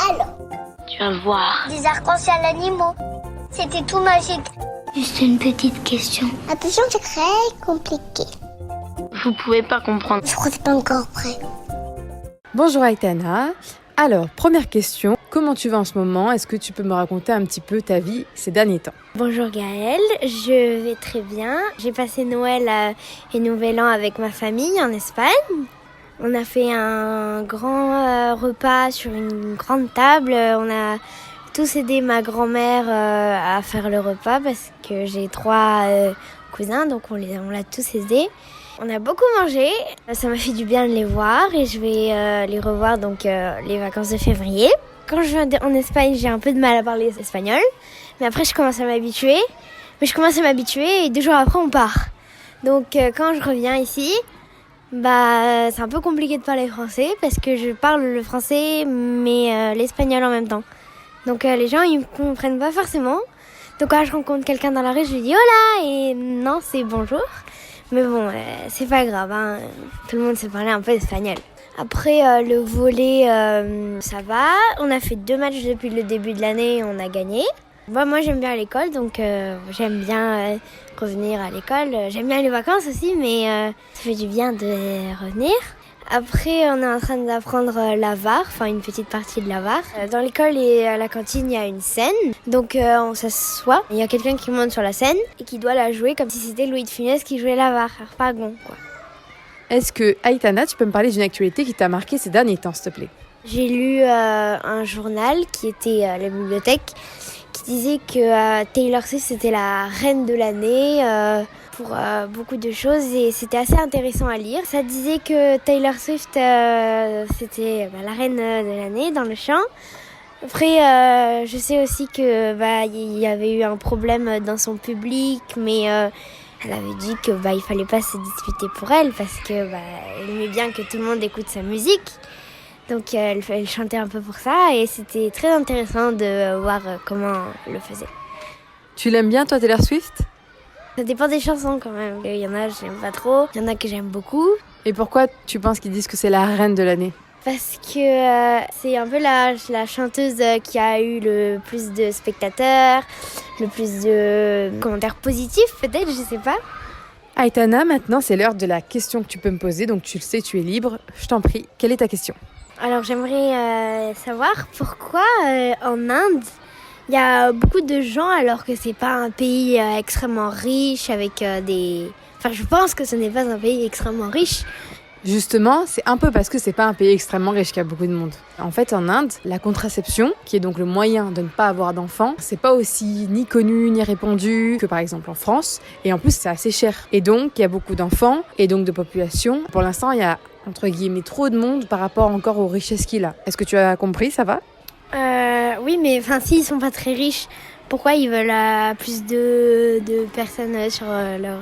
Alors, tu vas voir. des arcs-en-ciel animaux. C'était tout magique. Juste une petite question. Attention, c'est très compliqué. Vous pouvez pas comprendre. Je crois que c'est pas encore prêt. Bonjour Aitana. Alors, première question, comment tu vas en ce moment? Est-ce que tu peux me raconter un petit peu ta vie ces derniers temps? Bonjour Gaëlle, je vais très bien. J'ai passé Noël et Nouvel An avec ma famille en Espagne. On a fait un grand repas sur une grande table. On a tous aidé ma grand-mère à faire le repas parce que j'ai 3 cousins, donc on l'a tous aidés. On a beaucoup mangé, ça m'a fait du bien de les voir et je vais les revoir donc les vacances de février. Quand je viens en Espagne, j'ai un peu de mal à parler espagnol, mais après je commence à m'habituer. Et 2 jours après on part. Donc quand je reviens ici, c'est un peu compliqué de parler français parce que je parle le français mais l'espagnol en même temps. Donc les gens ils me comprennent pas forcément. Donc quand je rencontre quelqu'un dans la rue, je lui dis hola et non c'est bonjour. Mais bon, c'est pas grave, hein. Tout le monde sait parler un peu espagnol. Après, le volley, ça va. On a fait 2 matchs depuis le début de l'année et on a gagné. Moi, j'aime bien l'école, donc j'aime bien revenir à l'école. J'aime bien les vacances aussi, mais ça fait du bien de revenir. Après, on est en train d'apprendre l'avare, enfin une petite partie de l'avare. Dans l'école et à la cantine, il y a une scène. Donc on s'assoit, il y a quelqu'un qui monte sur la scène et qui doit la jouer comme si c'était Louis de Funès qui jouait l'avare, Harpagon, quoi. Est-ce que, Aitana, tu peux me parler d'une actualité qui t'a marqué ces derniers temps, s'il te plaît? J'ai lu un journal qui était à la bibliothèque qui disait que Taylor Swift c'était la reine de l'année pour beaucoup de choses et c'était assez intéressant à lire. Ça disait que Taylor Swift c'était la reine de l'année dans le chant. Après, je sais aussi que il y avait eu un problème dans son public, mais elle avait dit que il fallait pas se disputer pour elle parce que elle aimait bien que tout le monde écoute sa musique. Donc elle chantait un peu pour ça et c'était très intéressant de voir comment elle le faisait. Tu l'aimes bien toi Taylor Swift? Ça dépend des chansons quand même. Il y en a que j'aime pas trop, il y en a que j'aime beaucoup. Et pourquoi tu penses qu'ils disent que c'est la reine de l'année? Parce que c'est un peu la chanteuse qui a eu le plus de spectateurs, le plus de commentaires positifs peut-être, je sais pas. Aitana, maintenant c'est l'heure de la question que tu peux me poser, donc tu le sais, tu es libre. Je t'en prie, quelle est ta question? Alors j'aimerais savoir pourquoi en Inde, il y a beaucoup de gens alors que c'est pas un pays extrêmement riche avec des... Enfin je pense que ce n'est pas un pays extrêmement riche. Justement, c'est un peu parce que c'est pas un pays extrêmement riche qu'il y a beaucoup de monde. En fait, en Inde, la contraception, qui est donc le moyen de ne pas avoir d'enfants, c'est pas aussi ni connu ni répandu que par exemple en France. Et en plus, c'est assez cher. Et donc, il y a beaucoup d'enfants et donc de population. Pour l'instant, il y a entre guillemets trop de monde par rapport encore aux richesses qu'il a. Est-ce que tu as compris, ça va? Oui, mais s'ils sont pas très riches, pourquoi ils veulent plus de personnes sur leur...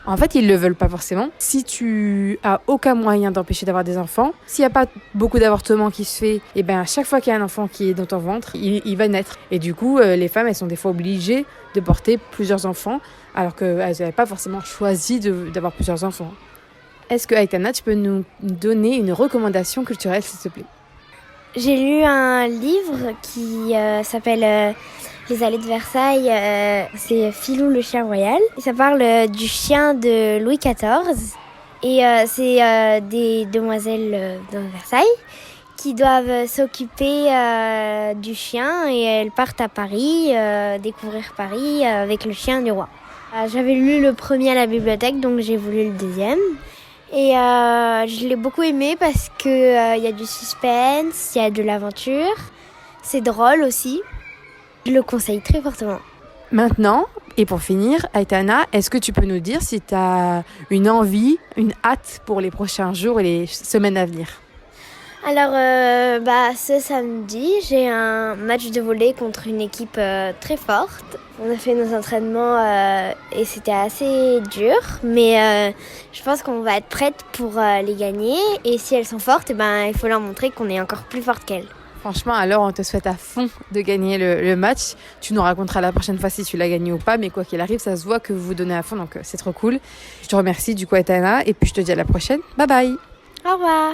En fait, ils le veulent pas forcément. Si tu as aucun moyen d'empêcher d'avoir des enfants, s'il n'y a pas beaucoup d'avortements qui se fait, et à chaque fois qu'il y a un enfant qui est dans ton ventre, il va naître. Et du coup, les femmes, elles sont des fois obligées de porter plusieurs enfants, alors qu'elles n'avaient pas forcément choisi d'avoir plusieurs enfants. Est-ce que, Aitana, tu peux nous donner une recommandation culturelle, s'il te plaît? J'ai lu un livre qui s'appelle Les Allées de Versailles. C'est Filou le chien royal. Ça parle du chien de Louis XIV. Et c'est des demoiselles de Versailles qui doivent s'occuper du chien. Et elles partent à Paris, découvrir Paris avec le chien du roi. J'avais lu le premier à la bibliothèque, donc j'ai voulu le deuxième. Et je l'ai beaucoup aimé parce que y a du suspense, il y a de l'aventure, c'est drôle aussi. Je le conseille très fortement. Maintenant, et pour finir, Aitana, est-ce que tu peux nous dire si tu as une envie, une hâte pour les prochains jours et les semaines à venir? Alors, ce samedi, j'ai un match de volley contre une équipe très forte. On a fait nos entraînements et c'était assez dur, mais je pense qu'on va être prête pour les gagner. Et si elles sont fortes, il faut leur montrer qu'on est encore plus forte qu'elles. Franchement, alors on te souhaite à fond de gagner le match. Tu nous raconteras la prochaine fois si tu l'as gagné ou pas, mais quoi qu'il arrive, ça se voit que vous vous donnez à fond, donc c'est trop cool. Je te remercie du coup, Aitana, et puis je te dis à la prochaine. Bye bye. Au revoir.